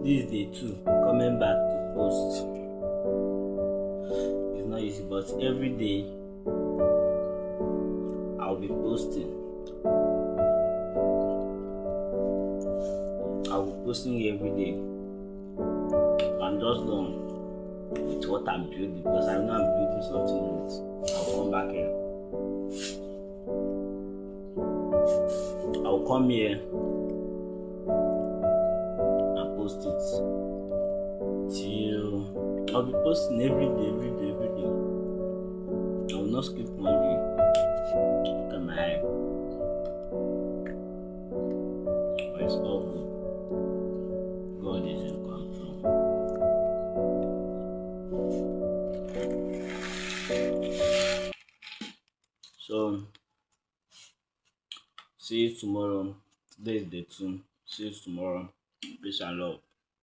This day too, coming back to post. It's not easy, but every day I'll be posting. I'll be posting every day. I'm just done with what I'm building because I know I'm building something else. I'll come back here. I'll come here and post it till I'll be posting every day. I will not skip one day. Look at my eye. But it's all good. God is in control. So see you tomorrow. Today is day 2. See you tomorrow. Peace and love.